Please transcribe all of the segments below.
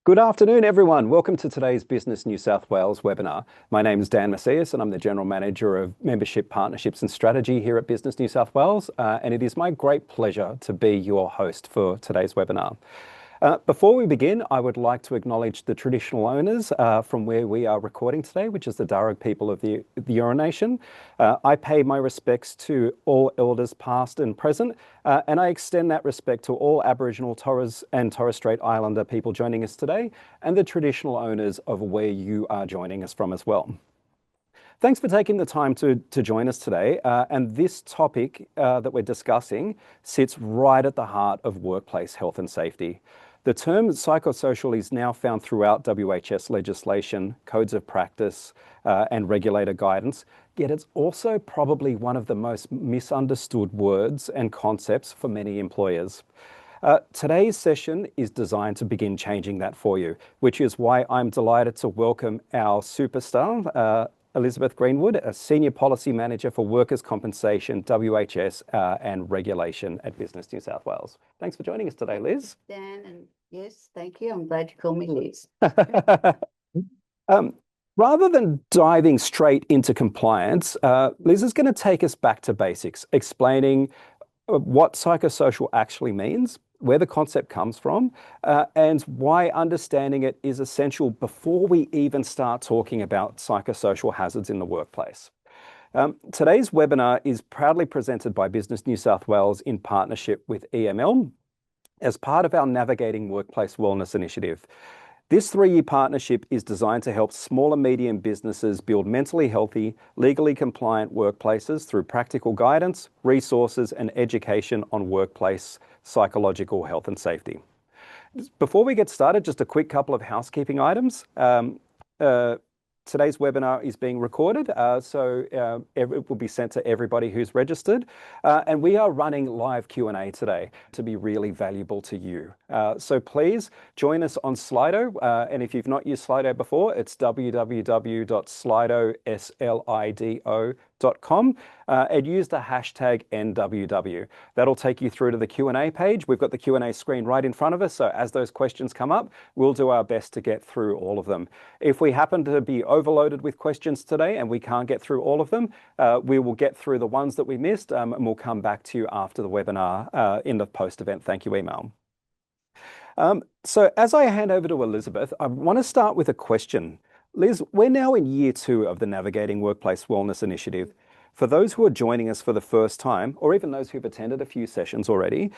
Good afternoon, everyone. Welcome to today's Business New South Wales webinar. My name is Dan Macias, and I'm the General Manager of Membership, Partnerships and Strategy here at Business New South Wales. And it is my great pleasure to be your host for today's webinar. Before we begin, I would like to acknowledge the traditional owners from where we are recording today, which is the Darug people of the Eora Nation. I pay my respects to all elders past and present, and I extend that respect to all Aboriginal, Torres and Torres Strait Islander people joining us today, and the traditional owners of where you are joining us from as well. Thanks for taking the time to join us today. And this topic that we're discussing sits right at the heart of workplace health and safety. The term psychosocial is now found throughout WHS legislation, codes of practice, and regulator guidance, yet it's also probably one of the most misunderstood words and concepts for many employers. Today's session is designed to begin changing that for you, which is why I'm delighted to welcome our superstar, Elizabeth Greenwood, a Senior Policy Manager for Workers' Compensation, WHS and Regulation at Business New South Wales. Thanks for joining us today, Liz. Dan, and yes, thank you. I'm glad you called me Liz. Rather than diving straight into compliance, Liz is going to take us back to basics, explaining what psychosocial actually means, where the concept comes from, and why understanding it is essential before we even start talking about psychosocial hazards in the workplace. Today's webinar is proudly presented by Business New South Wales in partnership with EML as part of our Navigating Workplace Wellness initiative. This 3-year partnership is designed to help small and medium businesses build mentally healthy, legally compliant workplaces through practical guidance, resources, and education on workplace psychological health and safety. Before we get started, just a quick couple of housekeeping items. Today's webinar is being recorded, so it will be sent to everybody who's registered. And we are running live Q&A today to be really valuable to you. So please join us on Slido. And if you've not used Slido before, it's www.slido.com and use the hashtag NWW. That'll take you through to the Q&A page. We've got the Q&A screen right in front of us. So as those questions come up, we'll do our best to get through all of them. If we happen to be overloaded with questions today and we can't get through all of them, we will get through the ones that we missed and we'll come back to you after the webinar in the post-event thank you email. So as I hand over to Elizabeth, I want to start with a question. Liz, we're now in year 2 of the Navigating Workplace Wellness initiative. For those who are joining us for the first time, or even those who've attended a few sessions already,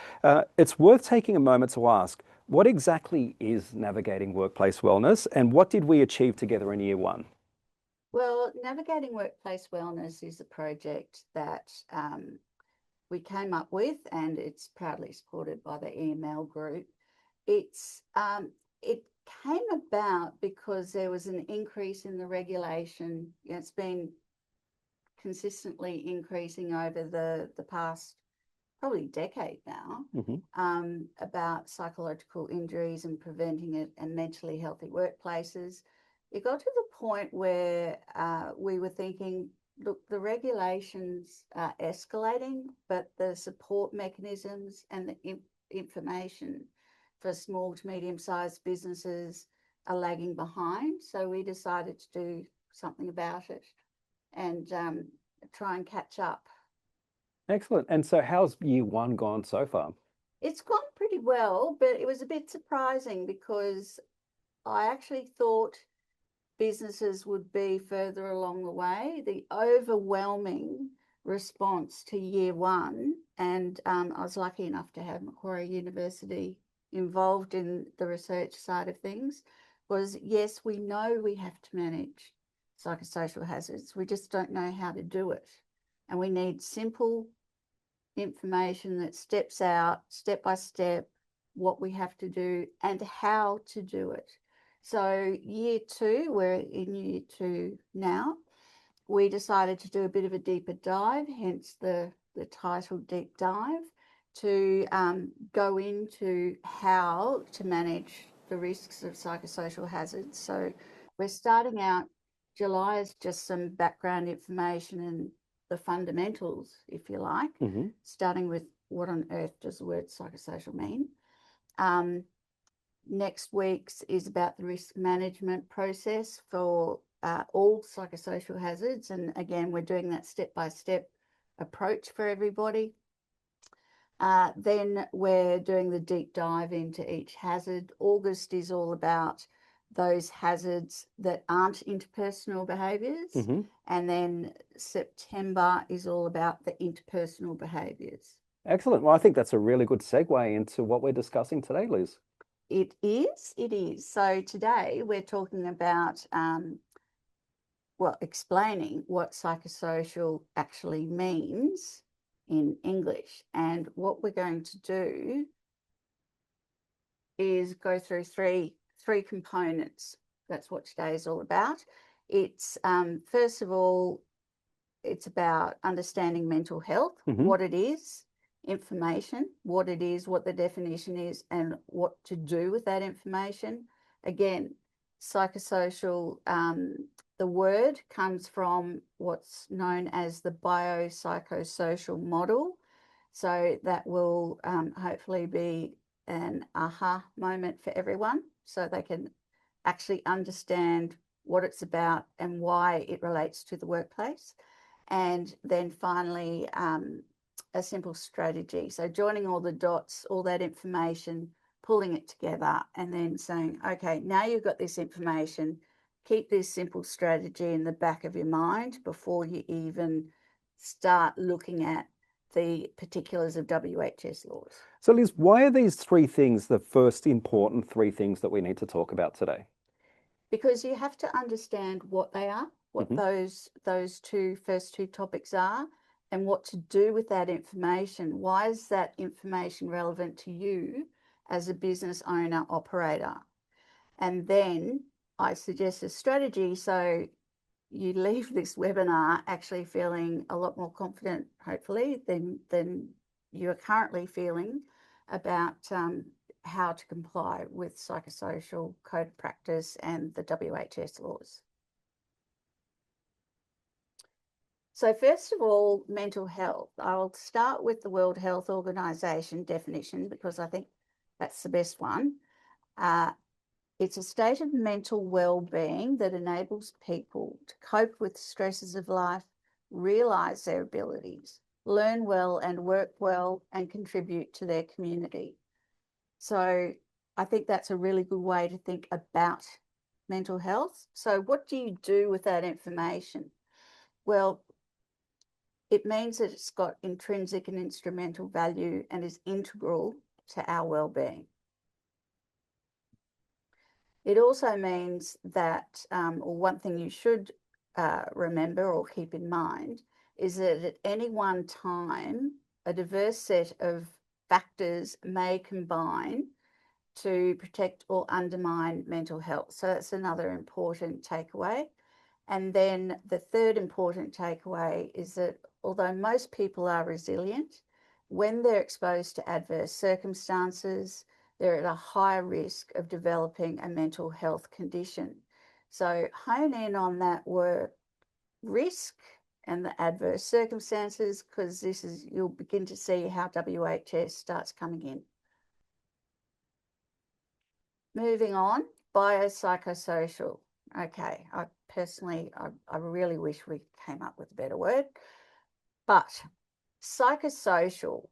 it's worth taking a moment to ask, what exactly is Navigating Workplace Wellness and what did we achieve together in year 1? Well, Navigating Workplace Wellness is a project that we came up with, and it's proudly supported by the EML group. It came about because there was an increase in the regulation. It's been consistently increasing over the past probably decade now, about psychological injuries and preventing it and mentally healthy workplaces. It got to the point where we were thinking, look, the regulations are escalating, but the support mechanisms and the information for small to medium-sized businesses are lagging behind. So we decided to do something about it and try and catch up. Excellent. And so how's year 1 gone so far? It's gone pretty well, but it was a bit surprising because I actually thought businesses would be further along the way. The overwhelming response to year 1, and I was lucky enough to have Macquarie University involved in the research side of things, was yes, we know we have to manage psychosocial hazards. We just don't know how to do it. And we need simple information that steps out step by step what we have to do and how to do it. So year 2, we're in year 2 now, we decided to do a bit of a deeper dive, hence the title Deep Dive, to go into how to manage the risks of psychosocial hazards. So we're starting out, July is just some background information and the fundamentals, if you like, starting with what on earth does the word psychosocial mean. Next week's is about the risk management process for all psychosocial hazards. And again, we're doing that step-by-step approach for everybody. Then we're doing the deep dive into each hazard. August is all about those hazards that aren't interpersonal behaviours. Mm-hmm. And then September is all about the interpersonal behaviours. Excellent. Well, I think that's a really good segue into what we're discussing today, Liz. It is. So today we're talking about, explaining what psychosocial actually means in English. And what we're going to do is go through three components. That's what today is all about. It's first of all, it's about understanding mental health, Mm-hmm. what it is, information, what it is, what the definition is, and what to do with that information. Again, psychosocial, the word comes from what's known as the biopsychosocial model. So that will hopefully be an aha moment for everyone, so they can actually understand what it's about and why it relates to the workplace. And then finally, a simple strategy. So joining all the dots, all that information, pulling it together, and then saying, okay, now you've got this information, keep this simple strategy in the back of your mind before you even start looking at the particulars of WHS laws. So, Liz, why are these three things the first important three things that we need to talk about today? Because you have to understand what they are, what those first two topics are, and what to do with that information. Why is that information relevant to you as a business owner, operator? And then I suggest a strategy so you leave this webinar actually feeling a lot more confident, hopefully, than you are currently feeling about how to comply with psychosocial code of practice and the WHS laws. So first of all, mental health. I'll start with the World Health Organization definition because I think that's the best one. It's a state of mental well-being that enables people to cope with stresses of life, realise their abilities, learn well and work well, and contribute to their community. So I think that's a really good way to think about mental health. So what do you do with that information? Well, it means that it's got intrinsic and instrumental value and is integral to our well-being. It also means that, or one thing you should remember or keep in mind, is that at any one time, a diverse set of factors may combine to protect or undermine mental health. So that's another important takeaway. And then the third important takeaway is that although most people are resilient, when they're exposed to adverse circumstances, they're at a higher risk of developing a mental health condition. So hone in on that word risk and the adverse circumstances, because you'll begin to see how WHS starts coming in. Moving on, biopsychosocial. Okay, I really wish we came up with a better word. But psychosocial,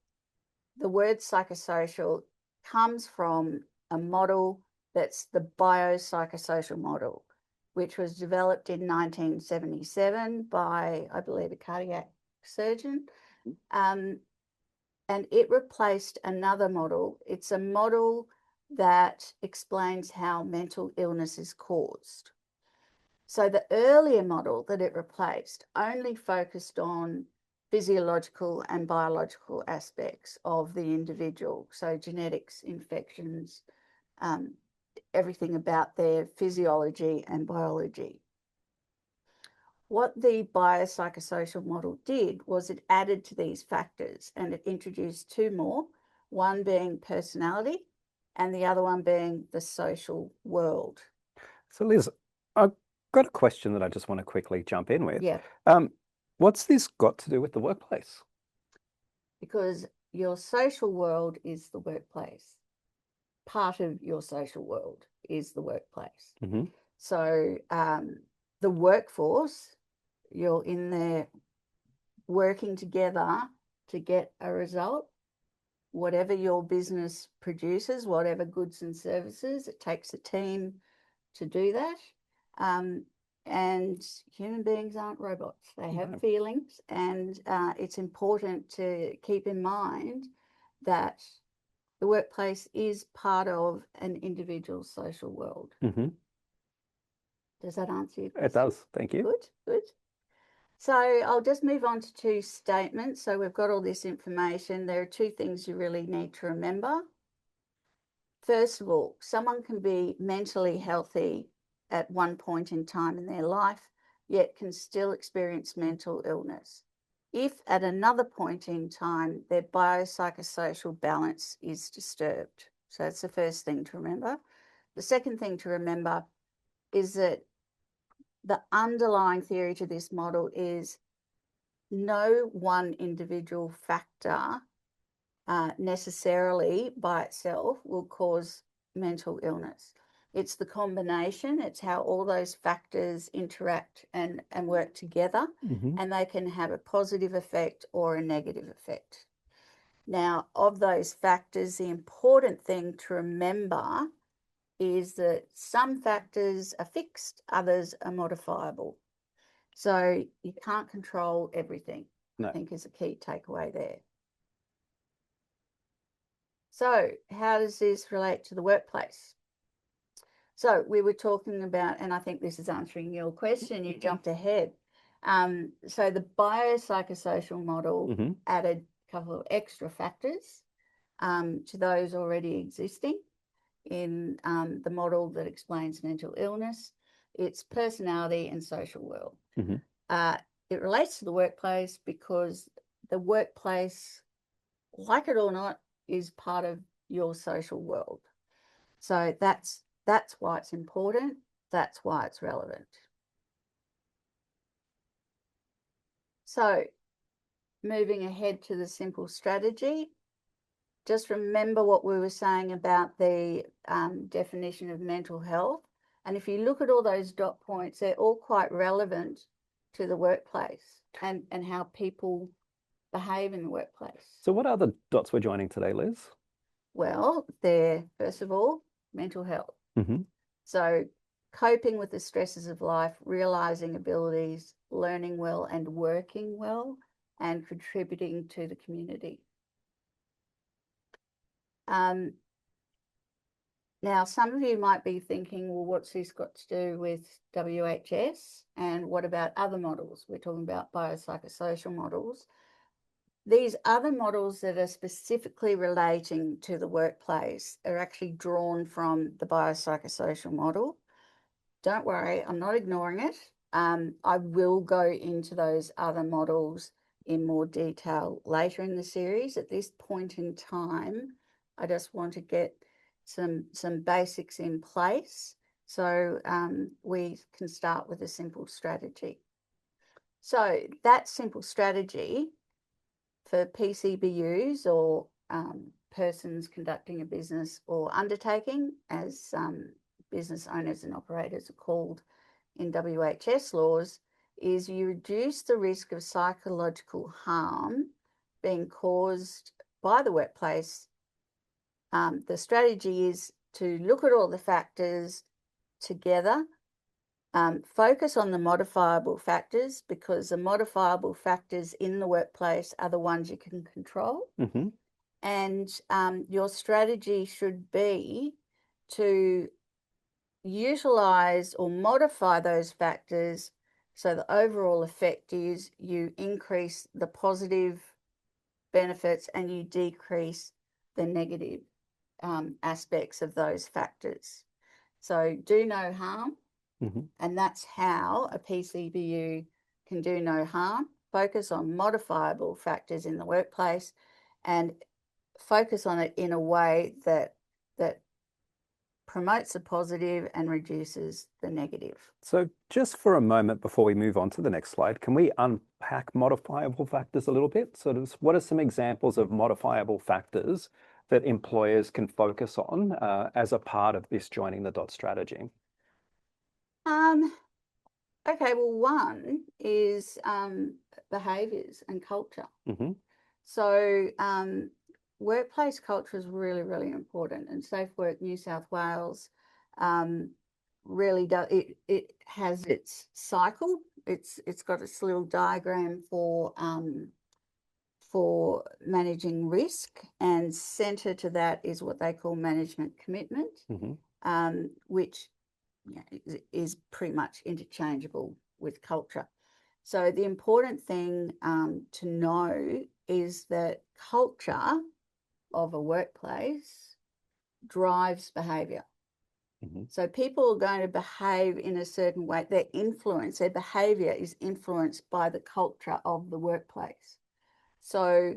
the word psychosocial comes from a model that's the biopsychosocial model, which was developed in 1977 by, I believe, a cardiac surgeon. And it replaced another model. It's a model that explains how mental illness is caused. So the earlier model that it replaced only focused on physiological and biological aspects of the individual. So genetics, infections, everything about their physiology and biology. What the biopsychosocial model did was it added to these factors and it introduced two more, one being personality and the other one being the social world. So, Liz, I've got a question that I just want to quickly jump in with. Yeah. What's this got to do with the workplace? Because your social world is the workplace. part of your social world is the workplace. Mm-hmm. So the workforce, you're in there working together to get a result. Whatever your business produces, whatever goods and services, it takes a team to do that. And human beings aren't robots. They have feelings, and it's important to keep in mind that the workplace is part of an individual's social world. Mm-hmm. Does that answer your question? It does. Thank you. Good, good. So I'll just move on to two statements. So we've got all this information. There are two things you really need to remember. First of all, someone can be mentally healthy at one point in time in their life, yet can still experience mental illness if at another point in time their biopsychosocial balance is disturbed. So that's the first thing to remember. The second thing to remember is that the underlying theory to this model is no one individual factor necessarily by itself will cause mental illness. It's the combination, it's how all those factors interact and work together, and they can have a positive effect or a negative effect. Now, of those factors, the important thing to remember is that some factors are fixed, others are modifiable. So you can't control everything, No. I think is a key takeaway there. So how does this relate to the workplace? So we were talking about, and I think this is answering your question, you jumped ahead. So the biopsychosocial model added a couple of extra factors to those already existing in the model that explains mental illness. It's personality and social world. It relates to the workplace because the workplace, like it or not, is part of your social world. So that's why it's important. That's why it's relevant. So moving ahead to the simple strategy, just remember what we were saying about the definition of mental health. And if you look at all those dot points, they're all quite relevant to the workplace and how people behave in the workplace. So what are the dots we're joining today, Liz? Well, they're, first of all, mental health. So coping with the stresses of life, realizing abilities, learning well and working well, and contributing to the community. Now, some of you might be thinking, well, what's this got to do with WHS? And what about other models? We're talking about biopsychosocial models. These other models that are specifically relating to the workplace are actually drawn from the biopsychosocial model. Don't worry, I'm not ignoring it. I will go into those other models in more detail later in the series. At this point in time, I just want to get some basics in place so we can start with a simple strategy. So that simple strategy for PCBUs or persons conducting a business or undertaking, as business owners and operators are called in WHS laws, is you reduce the risk of psychological harm being caused by the workplace. The strategy is to look at all the factors together, focus on the modifiable factors, because the modifiable factors in the workplace are the ones you can control. And your strategy should be to utilize or modify those factors so the overall effect is you increase the positive benefits and you decrease the negative aspects of those factors. So do no harm, and that's how a PCBU can do no harm. Focus on modifiable factors in the workplace and focus on it in a way that promotes the positive and reduces the negative. So just for a moment before we move on to the next slide, can we unpack modifiable factors a little bit? Sort of, what are some examples of modifiable factors that employers can focus on as a part of this joining the dot strategy? Okay, well, one is behaviours and culture. Mm-hmm. So workplace culture is really, really important, and Safe Work New South Wales really does. It has its cycle. It's got its little diagram for managing risk, and centre to that is what they call management commitment, which is pretty much interchangeable with culture. So the important thing to know is that culture of a workplace drives behaviour. So people are going to behave in a certain way. Their behaviour is influenced by the culture of the workplace. So,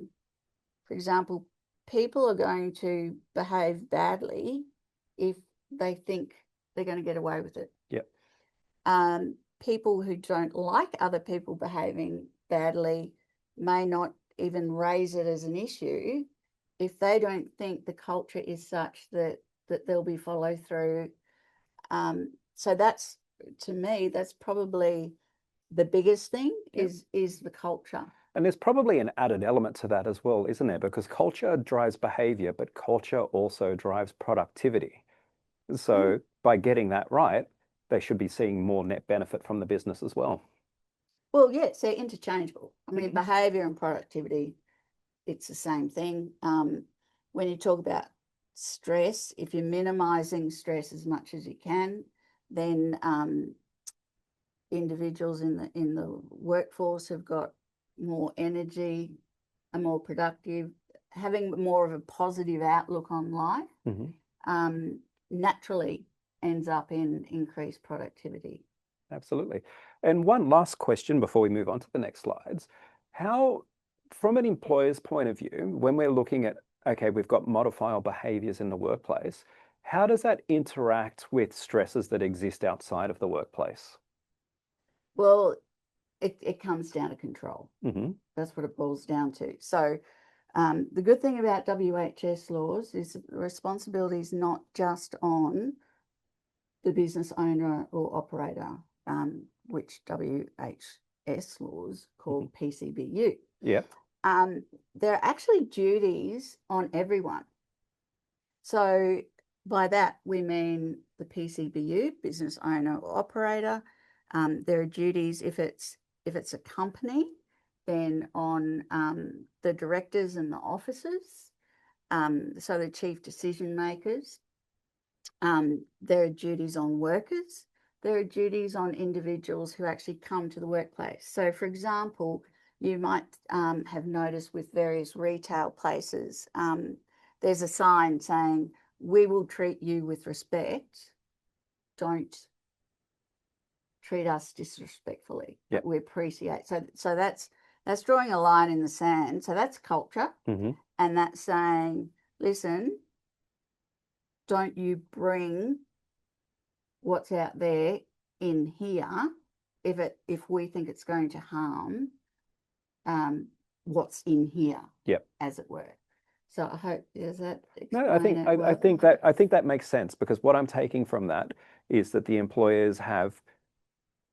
for example, people are going to behave badly if they think they're going to get away with it. Yep. People who don't like other people behaving badly may not even raise it as an issue if they don't think the culture is such that there'll be follow through. So that's, to me, that's probably the biggest thing. Yep. is the culture. And there's probably an added element to that as well, isn't there? Because culture drives behavior, but culture also drives productivity. So by getting that right, they should be seeing more net benefit from the business as well. Well, yes, they're interchangeable. I mean, behavior and productivity, it's the same thing. When you talk about stress, if you're minimizing stress as much as you can, then individuals in the workforce have got more energy, are more productive, having more of a positive outlook on life, naturally ends up in increased productivity. Absolutely. And one last question before we move on to the next slides. How, from an employer's point of view, when we're looking at, okay, we've got modifiable behaviors in the workplace, how does that interact with stresses that exist outside of the workplace? Well, it comes down to control. That's what it boils down to. So the good thing about WHS laws is the responsibility is not just on the business owner or operator, which WHS laws call PCBU. Yeah. There are actually duties on everyone. So by that we mean the PCBU, business owner or operator. There are duties if it's a company, then on the directors and the officers, so the chief decision makers. There are duties on workers. There are duties on individuals who actually come to the workplace. So, for example, you might have noticed with various retail places, there's a sign saying, "We will treat you with respect. Don't treat us disrespectfully. Yep. We appreciate." So that's drawing a line in the sand. So that's culture, and that's saying, listen, don't you bring what's out there in here if we think it's going to harm what's in here, as it were. So I hope, does that explain No, I think that makes sense, because what I'm taking from that is that the employers have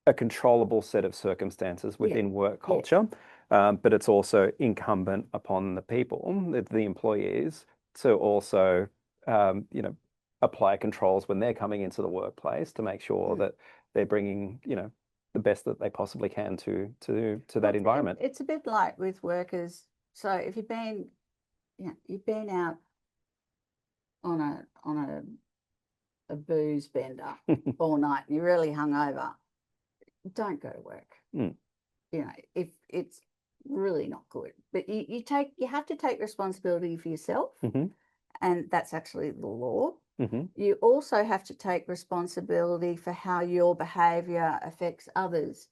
a controllable set of circumstances within work culture, but it's also incumbent upon the people, the employees, to also apply controls when they're coming into the workplace to make sure that they're bringing the best that they possibly can to that environment. It's a bit like with workers. So if you've been out on a booze bender all night and you're really hungover, don't go to work. If it's really not good, but you have to take responsibility for yourself, and that's actually the law. You also have to take responsibility for how your behaviour affects others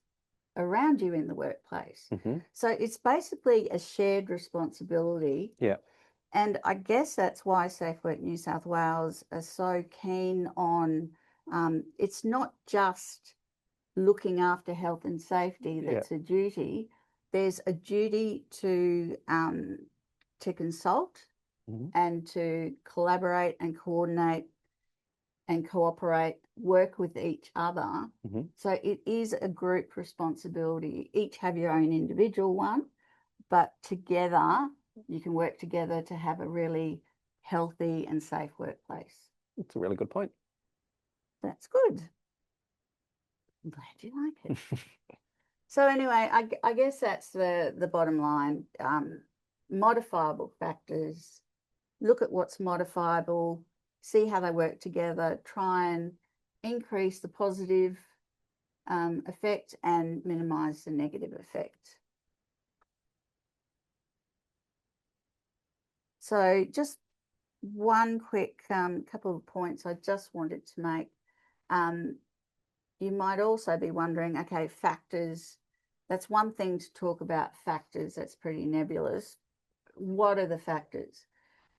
around you in the workplace. So it's basically a shared responsibility. And I guess that's why Safe Work New South Wales are so keen on, it's not just looking after health and safety that's a duty. There's a duty to consult and to collaborate and coordinate and cooperate, work with each other. So it is a group responsibility. Each have your own individual one, but together you can work together to have a really healthy and safe workplace. It's a really good point. That's good. I'm glad you like it. So anyway, I guess that's the bottom line. Modifiable factors. Look at what's modifiable, see how they work together, try and increase the positive effect and minimize the negative effect. So just one quick couple of points I just wanted to make. You might also be wondering, okay, factors, that's one thing to talk about factors, that's pretty nebulous. What are the factors?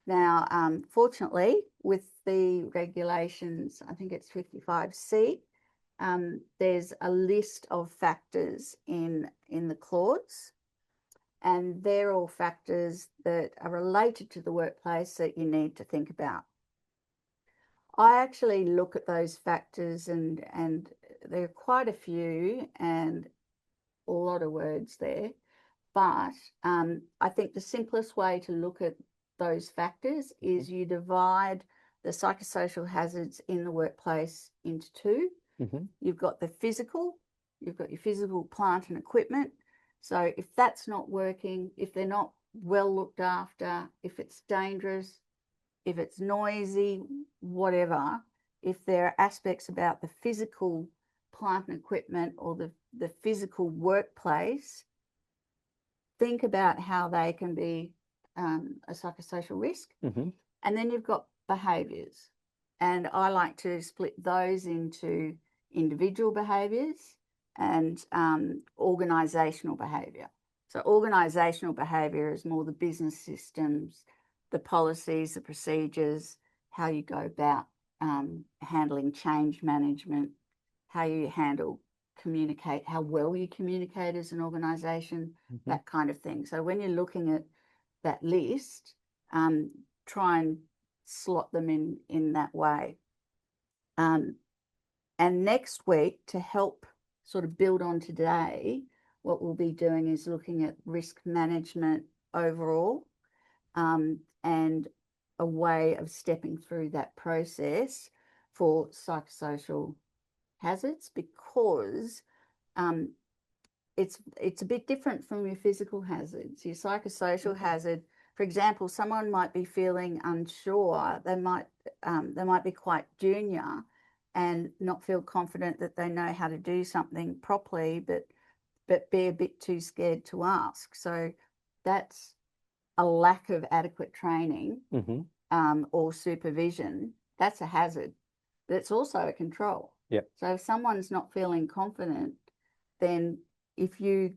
Now, fortunately, with the regulations, I think it's 55C, there's a list of factors in the clause, and they're all factors that are related to the workplace that you need to think about. I actually look at those factors, and there are quite a few and a lot of words there, but I think the simplest way to look at those factors is you divide the psychosocial hazards in the workplace into two. You've got the physical, you've got your physical plant and equipment. So if that's not working, if they're not well looked after, if it's dangerous, if it's noisy, whatever, if there are aspects about the physical plant and equipment or the physical workplace, think about how they can be a psychosocial risk. And then you've got behaviours. And I like to split those into individual behaviours and organisational behaviour. So organisational behaviour is more the business systems, the policies, the procedures, how you go about handling change management, how you communicate, how well you communicate as an organisation, that kind of thing. So when you're looking at that list, try and slot them in that way. And next week, to help sort of build on today, what we'll be doing is looking at risk management overall, and a way of stepping through that process for psychosocial hazards, because it's a bit different from your physical hazards. Your psychosocial hazard, for example, someone might be feeling unsure. They might be quite junior and not feel confident that they know how to do something properly, but be a bit too scared to ask. So that's a lack of adequate training or supervision. That's a hazard, but it's also a control. So if someone's not feeling confident, then if you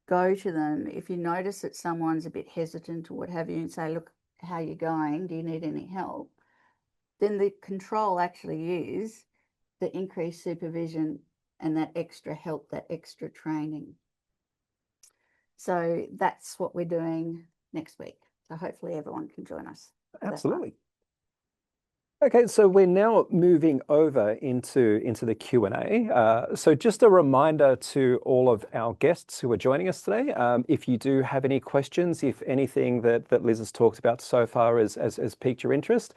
go to them, if you notice that someone's a bit hesitant or what have you, and say, look, how are you going? Do you need any help? Then the control actually is the increased supervision and that extra help, that extra training. So that's what we're doing next week. So hopefully everyone can join us. Absolutely. Okay, so we're now moving over into the Q&A. So just a reminder to all of our guests who are joining us today, if you do have any questions, if anything that Liz has talked about so far has piqued your interest,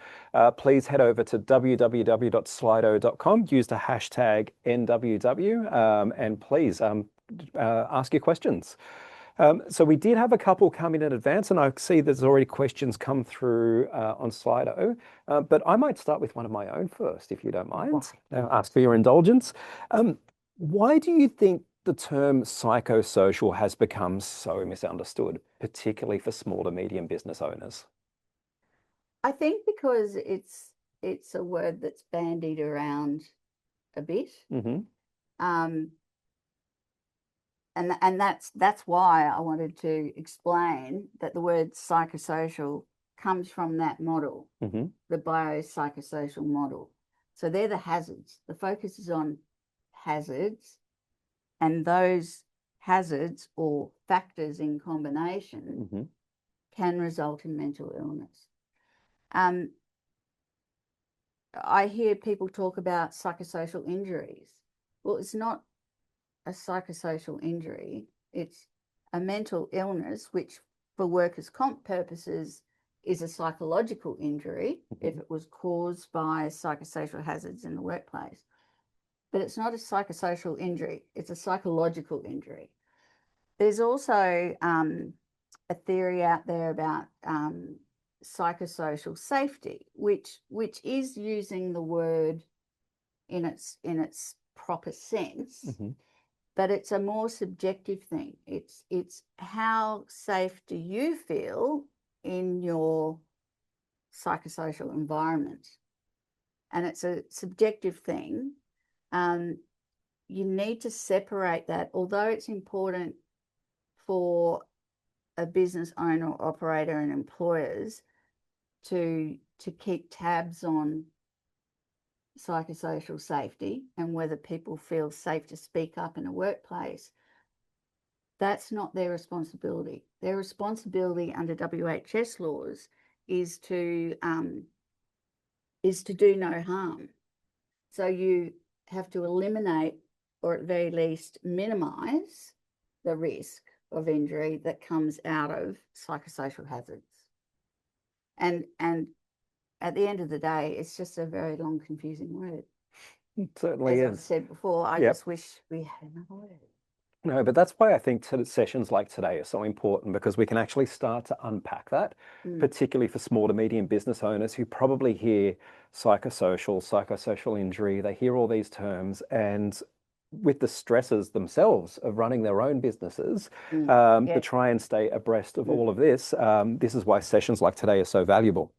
please head over to www.slido.com, use the hashtag NWW, and please ask your questions. So we did have a couple come in advance, and I see there's already questions come through on Slido, but I might start with one of my own first, if you don't mind. Ask for your indulgence. Why do you think the term psychosocial has become so misunderstood, particularly for small to medium business owners? I think because it's a word that's bandied around a bit. And that's why I wanted to explain that the word psychosocial comes from that model, the biopsychosocial model. So they're the hazards. The focus is on hazards, and those hazards or factors in combination can result in mental illness. I hear people talk about psychosocial injuries. Well, it's not a psychosocial injury. It's a mental illness, which for workers' comp purposes is a psychological injury if it was caused by psychosocial hazards in the workplace. But it's not a psychosocial injury. It's a psychological injury. There's also a theory out there about psychosocial safety, which is using the word in its proper sense, but it's a more subjective thing. It's how safe do you feel in your psychosocial environment, and it's a subjective thing. You need to separate that, although it's important for a business owner, operator, and employers to keep tabs on psychosocial safety and whether people feel safe to speak up in a workplace. That's not their responsibility. Their responsibility under WHS laws is to do no harm. So you have to eliminate, or at the very least minimize, the risk of injury that comes out of psychosocial hazards. And at the end of the day, it's just a very long, confusing word. It certainly is. As I've said before, I just wish we had another word. No, but that's why I think sessions like today are so important, because we can actually start to unpack that, particularly for small to medium business owners who probably hear psychosocial injury. They hear all these terms, and with the stresses themselves of running their own businesses, to try and stay abreast of all of this, this is why sessions like today are so valuable.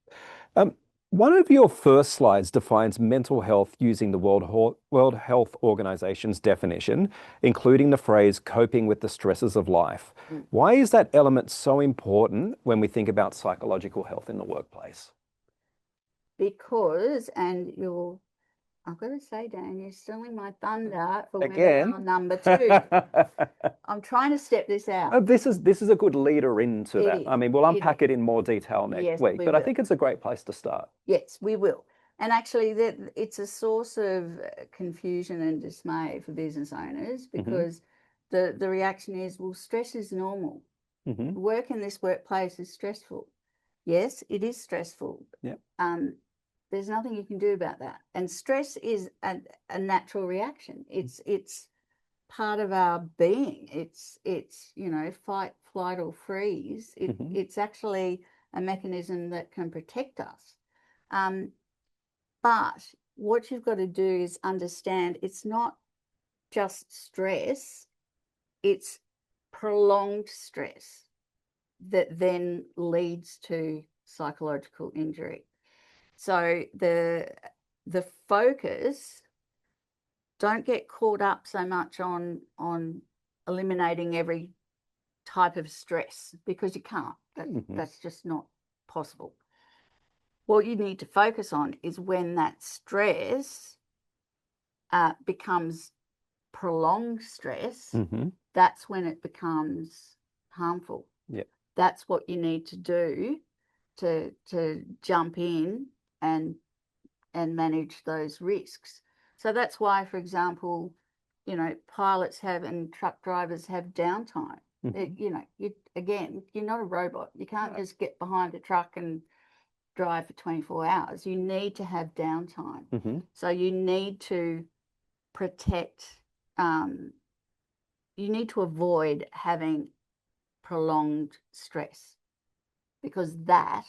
One of your first slides defines mental health using the World Health Organization's definition, including the phrase coping with the stresses of life. Why is that element so important when we think about psychological health in the workplace? Because, and I've got to say, Dan, you're stealing my thunder for webinar number 2. I'm trying to step this out. This is a good leader into that. I mean, we'll unpack it in more detail next week, but I think it's a great place to start. Yes, we will. And actually, it's a source of confusion and dismay for business owners, because the reaction is, well, stress is normal. Work in this workplace is stressful. Yes, it is stressful. There's nothing you can do about that. And stress is a natural reaction. It's part of our being. It's fight, flight, or freeze. It's actually a mechanism that can protect us. But what you've got to do is understand it's not just stress, it's prolonged stress that then leads to psychological injury. So the focus, don't get caught up so much on eliminating every type of stress, because you can't. That's just not possible. What you need to focus on is when that stress becomes prolonged stress, that's when it becomes harmful. That's what you need to do to jump in and manage those risks. So that's why, for example, pilots have and truck drivers have downtime. You're not a robot. You can't just get behind a truck and drive for 24 hours. You need to have downtime. So you need to protect, you need to avoid having prolonged stress, because that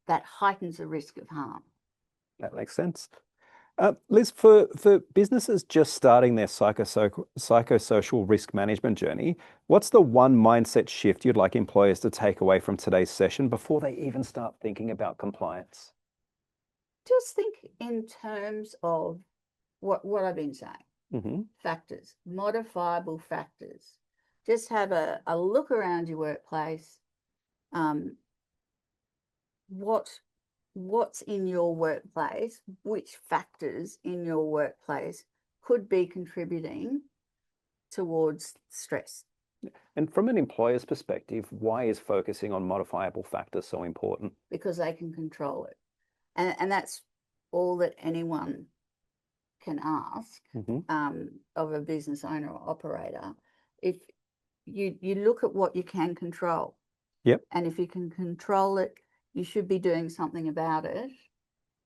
that heightens the risk of harm. That makes sense. Liz, for businesses just starting their psychosocial risk management journey, what's the one mindset shift you'd like employers to take away from today's session before they even start thinking about compliance? Just think in terms of what I've been saying. Factors, modifiable factors. Just have a look around your workplace. What's in your workplace, which factors in your workplace could be contributing towards stress. And from an employer's perspective, why is focusing on modifiable factors so important? because they can control it. And that's all that anyone can ask of a business owner or operator. If you look at what you can control, Yep. and if you can control it, you should be doing something about it,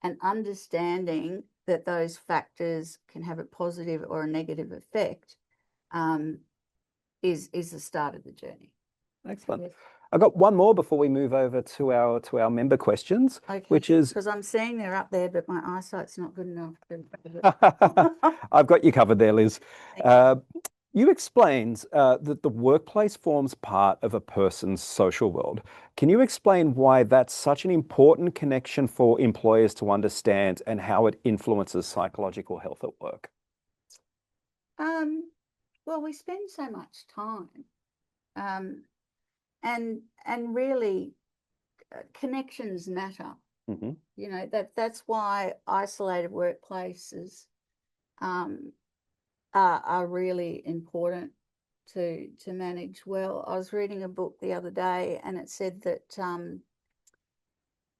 and understanding that those factors can have a positive or a negative effect is the start of the journey. Excellent. Yes. I've got one more before we move over to our member questions, Okay. which is because I'm seeing they're up there, but my eyesight's not good enough to. I've got you covered there, Liz. Thank You explained that the workplace forms part of a person's social world. Can you explain why that's such an important connection for employers to understand and how it influences psychological health at work? Well, we spend so much time, and really, connections matter. You know, that's why isolated workplaces are really important to manage well. I was reading a book the other day, and it said that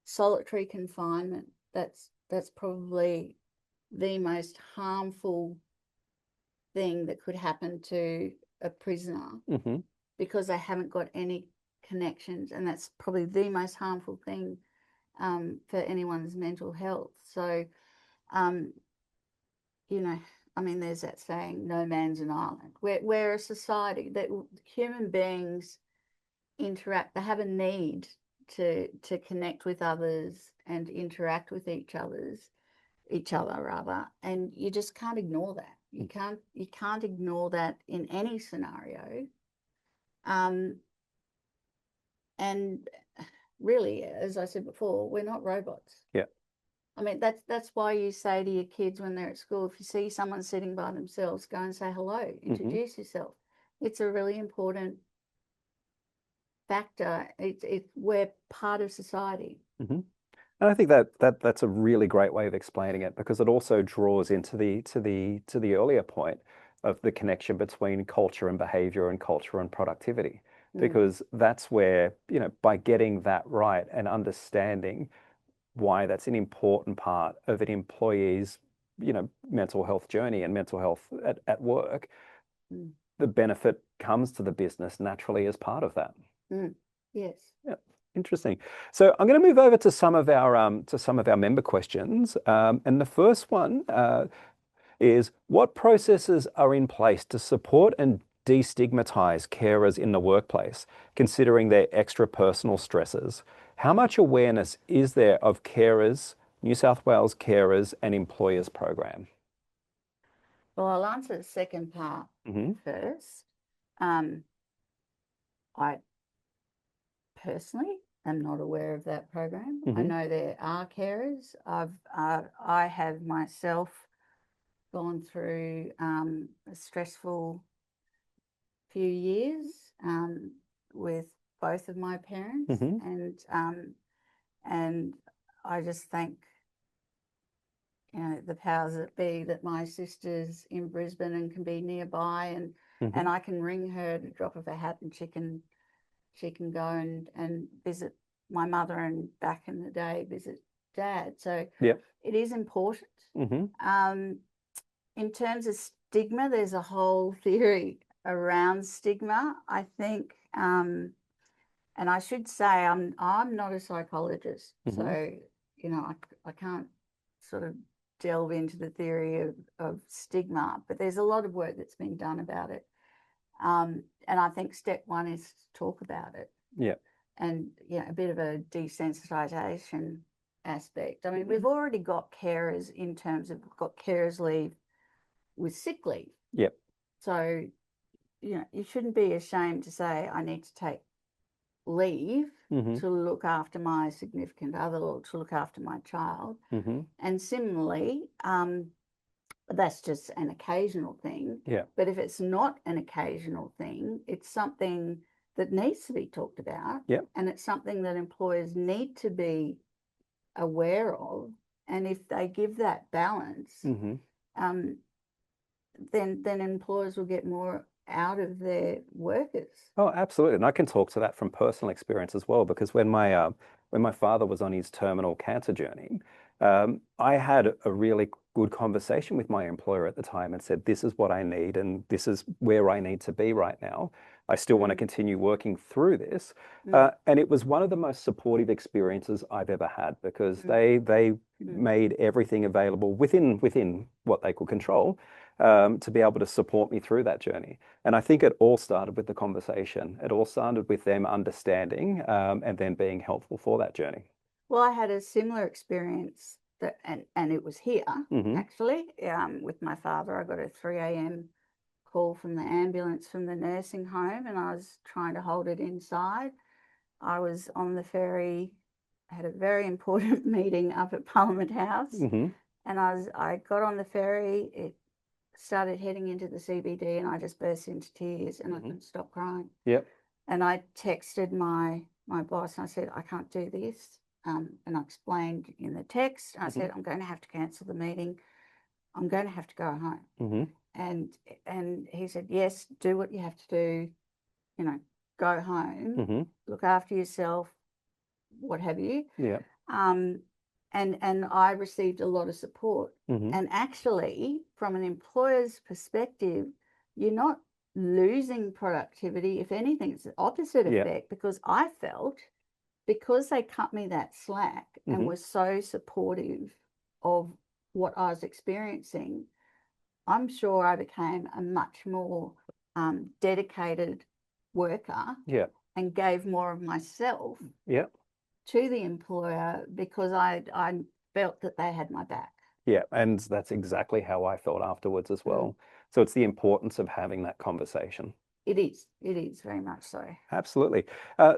solitary confinement, that's probably the most harmful thing that could happen to a prisoner because they haven't got any connections, and that's probably the most harmful thing for anyone's mental health. So, you know, I mean, there's that saying, no man's an island. We're a society that human beings interact, they have a need to connect with others and interact with each other rather, and you just can't ignore that. You can't ignore that in any scenario. And really, as I said before, we're not robots. Yeah. I mean, that's why you say to your kids when they're at school, if you see someone sitting by themselves, go and say hello, introduce yourself. It's a really important factor. We're part of society. And I think that's a really great way of explaining it, because it also draws into the earlier point of the connection between culture and behavior and culture and productivity, because that's where, you know, by getting that right and understanding why that's an important part of an employee's, you know, mental health journey and mental health at work, the benefit comes to the business naturally as part of that. Yes. Yeah. Interesting. So I'm going to move over to some of our member questions, and the first one is, what processes are in place to support and destigmatize carers in the workplace, considering their extra personal stresses? How much awareness is there of carers, New South Wales carers and employers program? Well, I'll answer the second part first. I personally am not aware of that program. I know there are carers. I have myself gone through a stressful few years with both of my parents, and I just thank, you know, the powers that be, that my sister's in Brisbane and can be nearby, and I can ring her at a drop of a hat, and she can go and visit my mother, and back in the day visit Dad. So it is important. In terms of stigma, there's a whole theory around stigma, I think, and I should say I'm not a psychologist, so, you know, I can't sort of delve into the theory of stigma, but there's a lot of work that's been done about it. And I think step one is to talk about it. Yeah. And, you know, a bit of a desensitization aspect. I mean, we've already got carers in terms of, we've got carers leave with sick leave. Yep. So, you know, you shouldn't be ashamed to say, I need to take leave to look after my significant other or to look after my child. And similarly, that's just an occasional thing. Yeah. But if it's not an occasional thing, it's something that needs to be talked about. Yeah. And it's something that employers need to be aware of. And if they give that balance, then employers will get more out of their workers. Oh, absolutely. And I can talk to that from personal experience as well, because when my father was on his terminal cancer journey, I had a really good conversation with my employer at the time and said, this is what I need and this is where I need to be right now. I still want to Mm, continue working through this. mm, And it was one of the most supportive experiences I've ever had because mm, they mm. made everything available within what they could control, to be able to support me through that journey. And I think it all started with the conversation. It all started with them understanding, and then being helpful for that journey. Well, I had a similar experience that, and it was here Hmm. actually, with my father. I got a 3 a.m. call from the ambulance from the nursing home, and I was trying to hold it inside. I was on the ferry, had a very important meeting up at Parliament House, Hmm. and I got on the ferry. It started heading into the CBD, and I just burst into tears, and I Hmm. couldn't stop crying. Yep. And I texted my boss, and I said, I can't do this. And I explained in the text, and I Hmm. said, I'm going to have to cancel the meeting. I'm going to have to go home. Hmm. And and he said, yes, do what you have to do, you know, go home, Hmm. look after yourself, what have you. Yeah. Um, and I received a lot of support. Hmm. And actually, from an employer's perspective, you're not losing productivity. If anything, it's the opposite Yeah. effect because I felt because they cut me that slack and Hmm. were so supportive of what I was experiencing, I'm sure I became a much more dedicated worker Yeah. and gave more of myself Yeah. to the employer because I felt that they had my back. Yeah. And that's exactly how I felt afterwards as Mm. well. So it's the importance of having that conversation. It is very much so. Absolutely.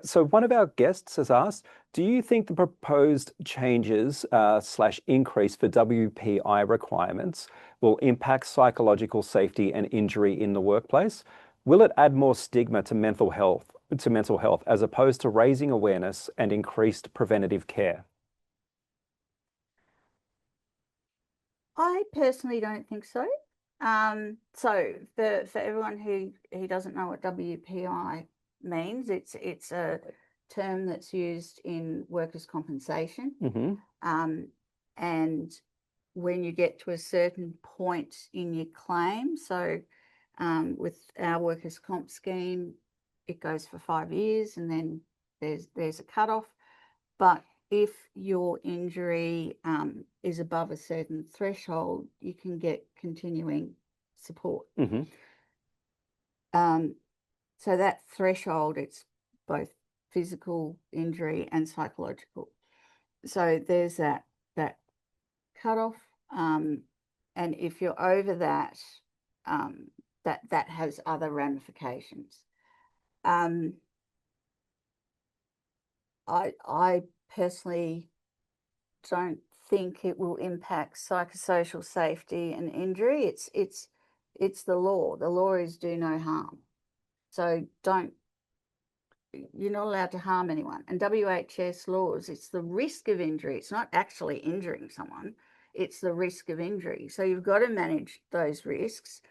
So one of our guests has asked, do you think the proposed changes slash increase for WPI requirements will impact psychological safety and injury in the workplace? Will it add more stigma to mental health as opposed to raising awareness and increased preventative care? I personally don't think so. So for everyone who doesn't know what WPI means, it's a term that's used in workers' compensation. Hmm. Um, and when you get to a certain point in your claim, so with our workers' comp scheme, it goes for 5 years, and then there's a cutoff. But if your injury is above a certain threshold, you can get continuing support. Hmm. Um, so that threshold, it's both physical injury and psychological. So there's that cutoff, and if you're over that, that has other ramifications. Um, I personally don't think it will impact psychosocial safety and injury. It's the law. The law is do no harm. So don't you're not allowed to harm anyone. And WHS laws, it's the risk of injury. It's not actually injuring someone. It's the risk of injury. So you've got to manage those risks.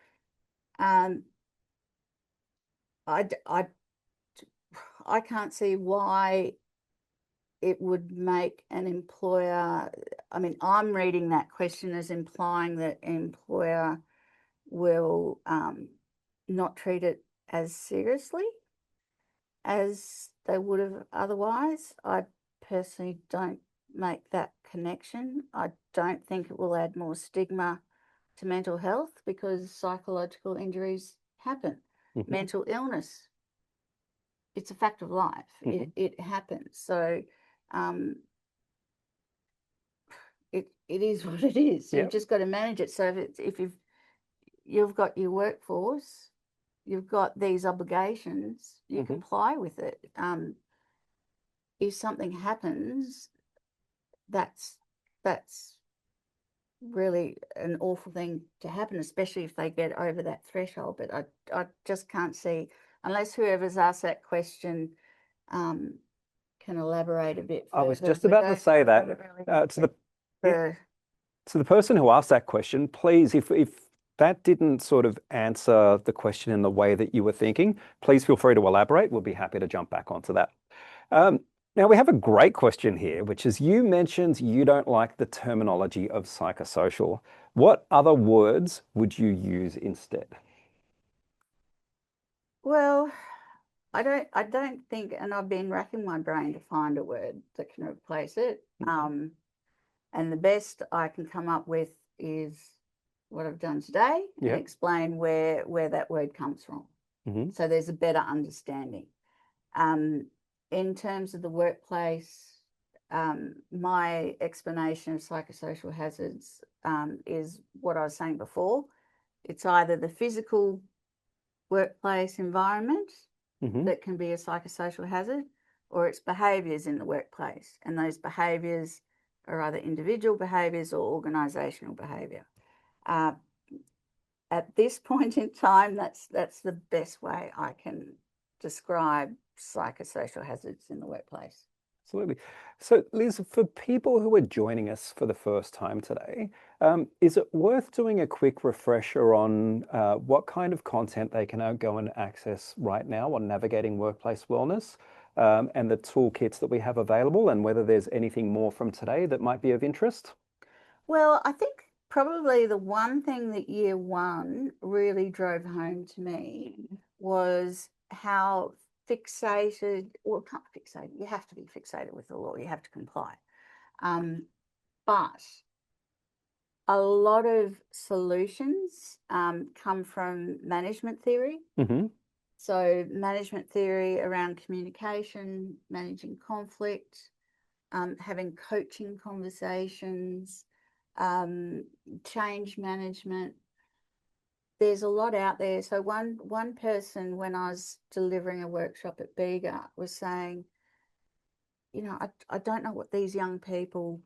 Um, I, I, I can't see why it would make an employer. I mean, I'm reading that question as implying that an employer will not treat it as seriously as they would have otherwise. I personally don't make that connection. I don't think it will add more stigma to mental health because psychological injuries happen. Hmm. Mental illness, it's a fact of life. Hmm. It happens. So um, it is what it is. Yeah. You've just got to manage it. So if you've got your workforce, you've got these obligations, you Hmm. comply with it. If something happens, that's that's really an awful thing to happen, especially if they get over that threshold. But I just can't see, unless whoever's asked that question um, can elaborate a bit I was further. just We about to don't say know that really to the yeah, the to the person who asked that question, please, if that didn't sort of answer the question in the way that you were thinking, please feel free to elaborate. We'll be happy to jump back onto that. Um, Now, we have a great question here, which is you mentioned you don't like the terminology of psychosocial. What other words would you use instead? Well, I don't think, and I've been racking my brain to find a word that can replace it. And the best I can come up with is what I've done today and Yeah. explain where that word comes from. Hmm. So there's a better understanding. In terms of the workplace, my explanation of psychosocial hazards is what I was saying before. It's either the physical workplace environment Hmm. that can be a psychosocial hazard, or it's behaviours in the workplace. And those behaviours are either individual behaviours or organisational behaviour. At this point in time, that's the best way I can describe psychosocial hazards in the workplace. Absolutely. So, Liz, for people who are joining us for the first time today, is it worth doing a quick refresher on what kind of content they can go and access right now on navigating workplace wellness, and the toolkits that we have available, and whether there's anything more from today that might be of interest? Well, I think probably the one thing that year one really drove home to me was how fixated, well, not fixated, you have to be fixated with the law, you have to comply. But a lot of solutions come from management theory. Hmm. So, management theory around communication, managing conflict, having coaching conversations, change management. There's a lot out there. So one person, when I was delivering a workshop at Bega, was saying, I don't know what these young people,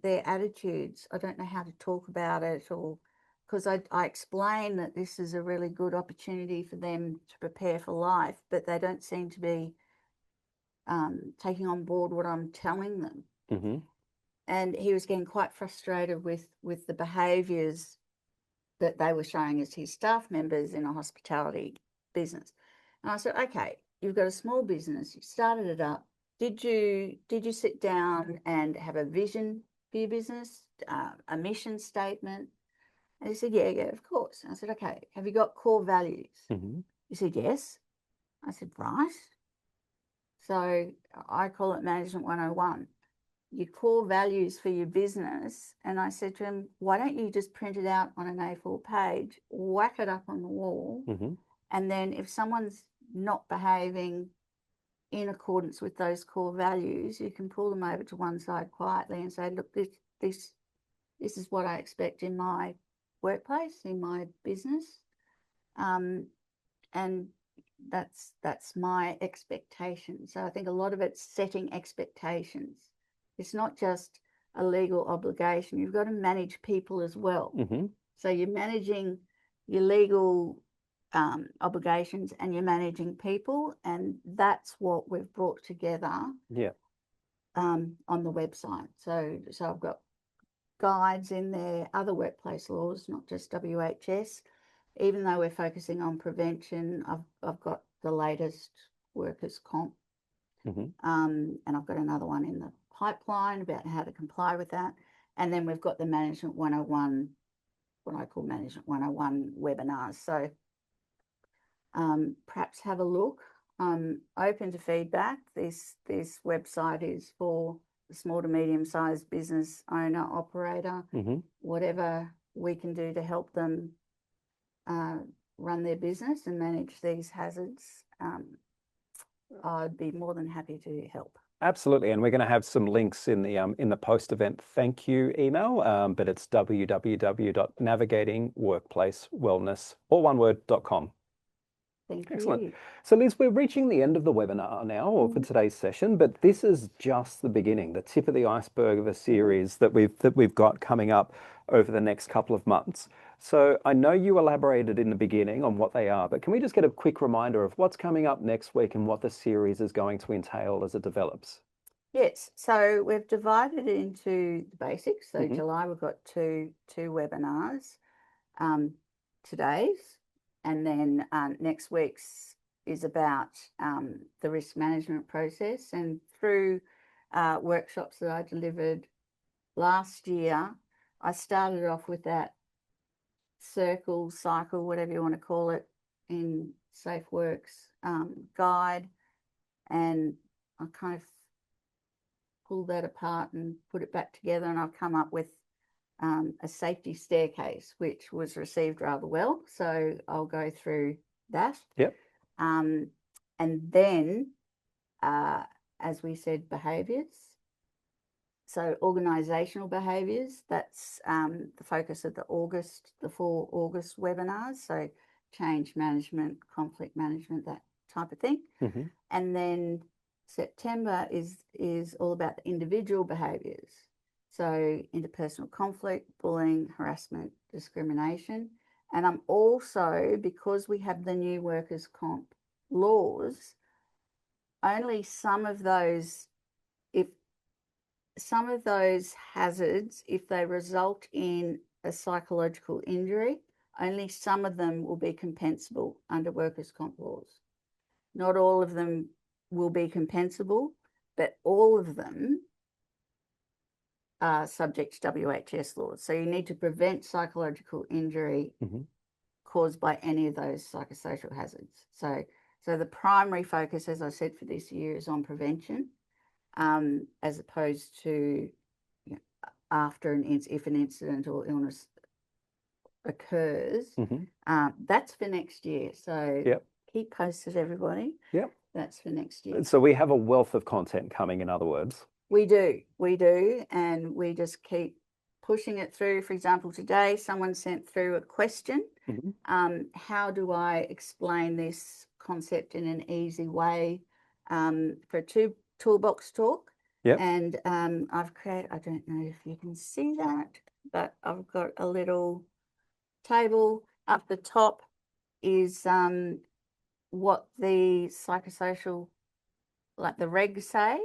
their attitudes, I don't know how to talk about it, or because I explain that this is a really good opportunity for them to prepare for life, but they don't seem to be taking on board what I'm telling them. Hmm. And he was getting quite frustrated with the behaviours that they were showing as his staff members in a hospitality business. And I said, okay, you've got a small business, you started it up. Did you sit down and have a vision for your business, a mission statement? And he said, yeah, of course. And I said, okay, have you got core values? Hmm. He said, yes. I said, right. So I call it Management 101. Your core values for your business. And I said to him, why don't you just print it out on an A4 page, whack it up on the wall, Hmm. and then if someone's not behaving in accordance with those core values, you can pull them over to one side quietly and say, look, this is what I expect in my workplace, in my business. And that's my expectation. So I think a lot of it's setting expectations. It's not just a legal obligation. You've got to manage people as well. Hmm. So you're managing your legal obligations and you're managing people, and that's what we've brought together Yeah. on the website. So I've got guides in there, other workplace laws, not just WHS. Even though we're focusing on prevention, I've got the latest workers' comp, Hmm. and I've got another one in the pipeline about how to comply with that. And then we've got the Management 101, what I call Management 101 webinars. So perhaps have a look. Open to feedback. This website is for the small to medium sized business owner, operator, Hmm. whatever we can do to help them run their business and manage these hazards. I'd be more than happy to help. Absolutely, and we're going to have some links in the post-event thank you email, but it's www.navigatingworkplacewellness, all one word.com. Thank Excellent. you. So, Liz, we're reaching the end of the webinar now, or for today's session, but this is just the beginning, the tip of the iceberg of a series that we've got coming up over the next couple of months. So, I know you elaborated in the beginning on what they are, but can we just get a quick reminder of what's coming up next week and what the series is going to entail as it develops? Yes, so we've divided it into the basics. So Hmm. July we've got two webinars. today's, and then next week's is about the risk management process. And through workshops that I delivered last year, I started off with that circle, cycle, whatever you want to call it, in SafeWorks guide, and I kind of pulled that apart and put it back together, and I've come up with a safety staircase, which was received rather well. So I'll go through that. Yep. And then, as we said, behaviours. So organisational behaviours, that's the focus of the 4 August webinars. So change management, conflict management, that type of thing. Mm-hmm. And then September is all about the individual behaviours. So interpersonal conflict, bullying, harassment, discrimination. And I'm also, because we have the new workers' comp laws, only some of those hazards, if they result in a psychological injury, only some of them will be compensable under workers' comp laws. Not all of them will be compensable, but all of them are subject to WHS laws. So you need to prevent psychological injury caused by any of those psychosocial hazards. So the primary focus, as I said, for this year is on prevention, as opposed to, you know, after if an incident or illness occurs. That's for next year. So keep posted, everybody. Yep. That's for next year. So we have a wealth of content coming, in other words. We do, and we just keep pushing it through. For example, today someone sent through a question. How do I explain this concept in an easy way for a toolbox talk? Yep. And I've created, I don't know if you can see that, but I've got a little table up the top is what the psychosocial, like the regs say.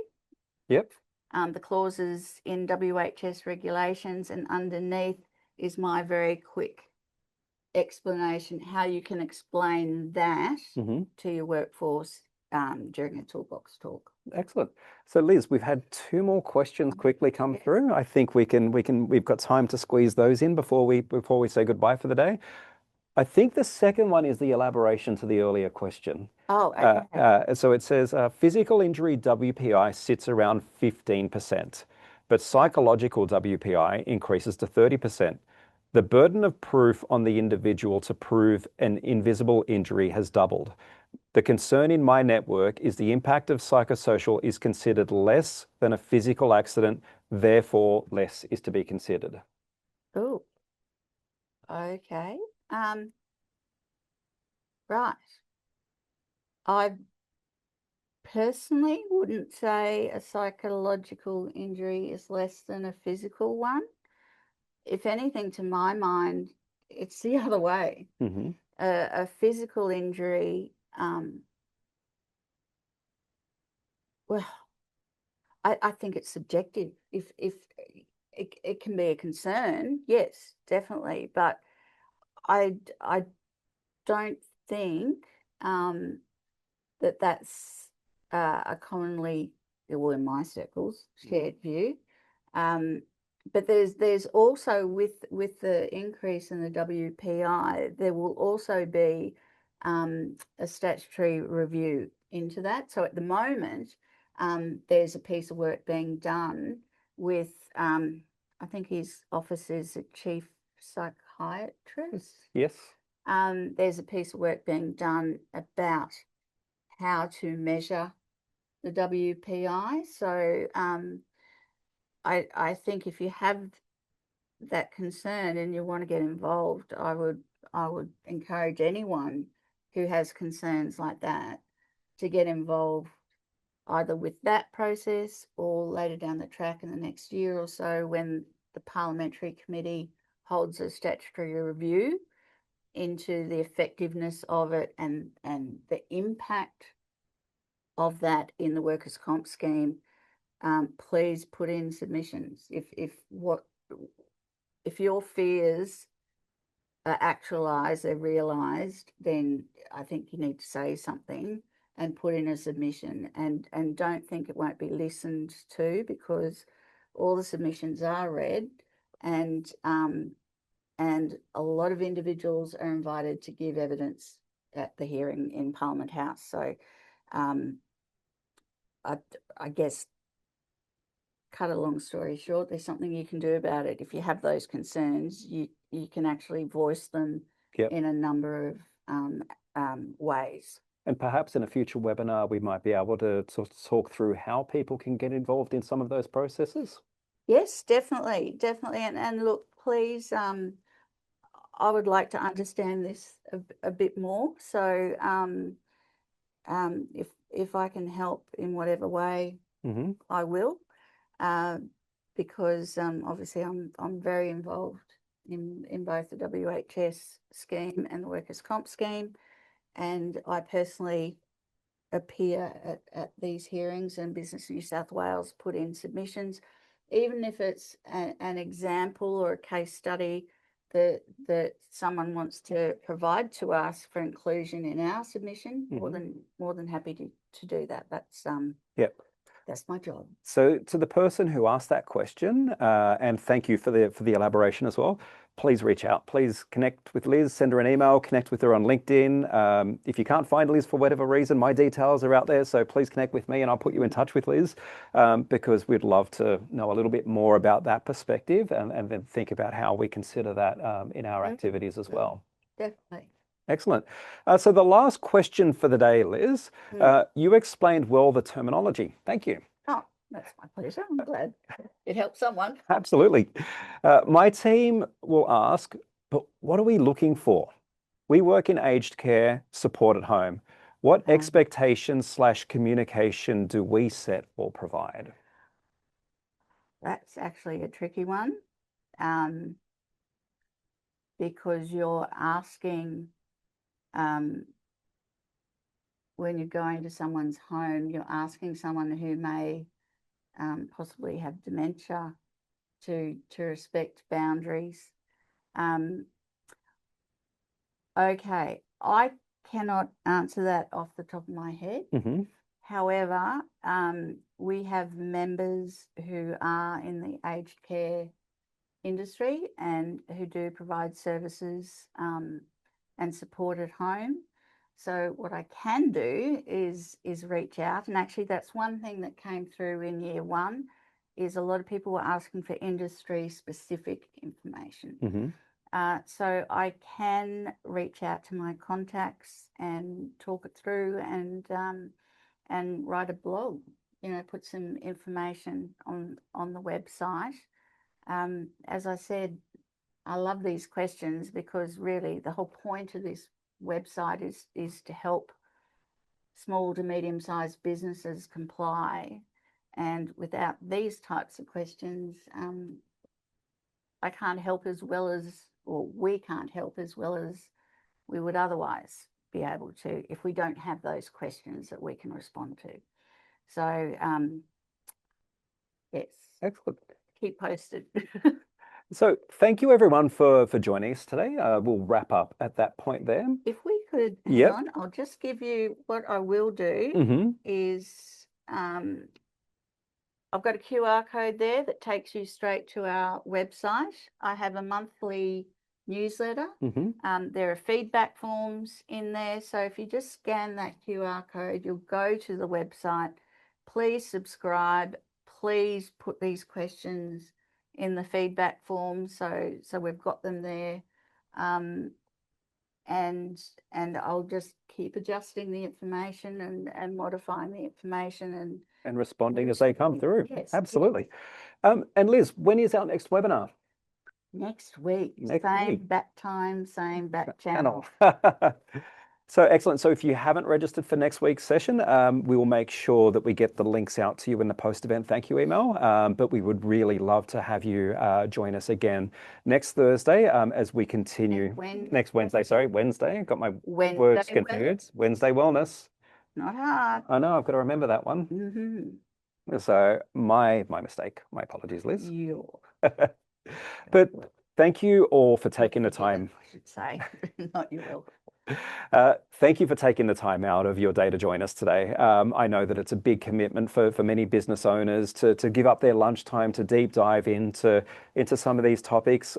Yep. The clauses in WHS regulations, and underneath is my very quick explanation how you can explain that to your workforce during a toolbox talk. Excellent. So Liz, we've had 2 more questions quickly come through. I think we've got time to squeeze those in before we say goodbye for the day. I think the second one is the elaboration to the earlier question. Oh, okay. So it says physical injury WPI sits around 15%, but psychological WPI increases to 30%. The burden of proof on the individual to prove an invisible injury has doubled. The concern in my network is the impact of psychosocial is considered less than a physical accident, therefore less is to be considered. Oh, okay. Right. I personally wouldn't say a psychological injury is less than a physical one. If anything, to my mind, it's the other way. A physical injury, well, I think it's subjective. If it can be a concern, yes, definitely, but I don't think that's a commonly, well, in my circles, shared view. But there's also with the increase in the WPI, there will also be a statutory review into that. So at the moment, there's a piece of work being done with, I think his office is a chief psychiatrist. Yes. There's a piece of work being done about how to measure the WPI. So I think if you have that concern and you want to get involved, I would encourage anyone who has concerns like that to get involved either with that process or later down the track in the next year or so when the parliamentary committee holds a statutory review into the effectiveness of it and the impact of that in the workers' comp scheme. Please put in submissions. If your fears actualized, they're realized, then I think you need to say something and put in a submission, and don't think it won't be listened to, because all the submissions are read, and a lot of individuals are invited to give evidence at the hearing in Parliament House. So um, I guess, cut a long story short, there's something you can do about it. If you have those concerns, you can actually voice them Yep. in a number of ways. And perhaps in a future webinar, we might be able to sort of talk through how people can get involved in some of those processes. Yes, definitely, definitely. And look, please, I would like to understand this a bit more. So if I can help in whatever way, I will, because obviously I'm very involved in both the WHS scheme and the workers' comp scheme, and I personally appear at these hearings, and Business New South Wales put in submissions, even if it's an example or a case study that someone wants to provide to us for inclusion in our submission. More than happy to do that. Yep. That's my job. So to the person who asked that question, and thank you for the elaboration as well, please reach out. Please connect with Liz, send her an email, connect with her on LinkedIn. If you can't find Liz for whatever reason, my details are out there, so please connect with me and I'll put you in touch with Liz, because we'd love to know a little bit more about that perspective, and then think about how we consider that in our activities as well. Definitely. Excellent. So the last question for the day, Liz, you explained well the terminology. Thank you. Oh, that's my pleasure. I'm glad it helped someone. Absolutely. My team will ask, but what are we looking for? We work in aged care, support at home. What expectations / communication do we set or provide? That's actually a tricky one, because you're asking, when you're going to someone's home, you're asking someone who may possibly have dementia to respect boundaries. Okay, I cannot answer that off the top of my head. However, we have members who are in the aged care industry and who do provide services and support at home. So what I can do is reach out, and actually that's one thing that came through in year one, is a lot of people were asking for industry specific information. So I can reach out to my contacts and talk it through, and write a blog, put some information on the website. As I said, I love these questions, because really the whole point of this website is to help small to medium-sized businesses comply. And without these types of questions, I can't help as well as, or we can't help as well as we would otherwise be able to, if we don't have those questions that we can respond to. So, yes. Excellent. Keep posted. So thank you everyone for joining us today. We'll wrap up at that point there. If we could, hang on, I'll just give you what I will do is, I've got a QR code there that takes you straight to our website. I have a monthly newsletter. There are feedback forms in there. So if you just scan that QR code, you'll go to the website. Please subscribe. Please put these questions in the feedback form, so we've got them there. And I'll just keep adjusting the information and modifying the information and responding as they come through. Yes, absolutely. And Liz, when is our next webinar? Next week. Same bat time, same bat channel. So excellent. So if you haven't registered for next week's session, we will make sure that we get the links out to you in the post-event thank you email. But we would really love to have you join us again next Thursday as we continue. Next Wednesday, sorry, Wednesday. Got my words confused. Wednesday Wellness. Not hard. I know, I've got to remember that one. So my mistake. My apologies, Liz. But Thank you all for You're taking the welcome, time. I should say, not you're welcome. Thank you for taking the time out of your day to join us today. I know that it's a big commitment for many business owners to give up their lunchtime to deep dive into some of these topics.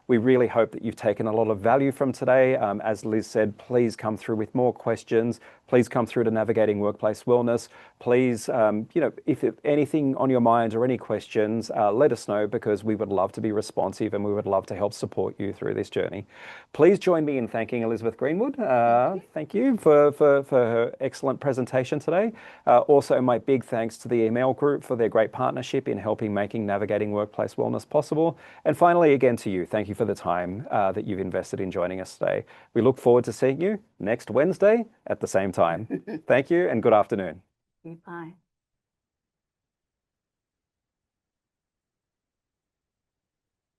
We really hope that you've taken a lot of value from today. As Liz said, please come through with more questions. Please come through to Navigating Workplace Wellness. Please, if anything on your mind or any questions, let us know, because we would love to be responsive and we would love to help support you through this journey. Please join me in thanking Elizabeth Greenwood. Thank you for her excellent presentation today. Also, my big thanks to the email group for their great partnership in helping making Navigating Workplace Wellness possible. And finally, again to you, thank you for the time that you've invested in joining us today. We look forward to seeing you next Wednesday at the same time. Thank you and good afternoon. Bye.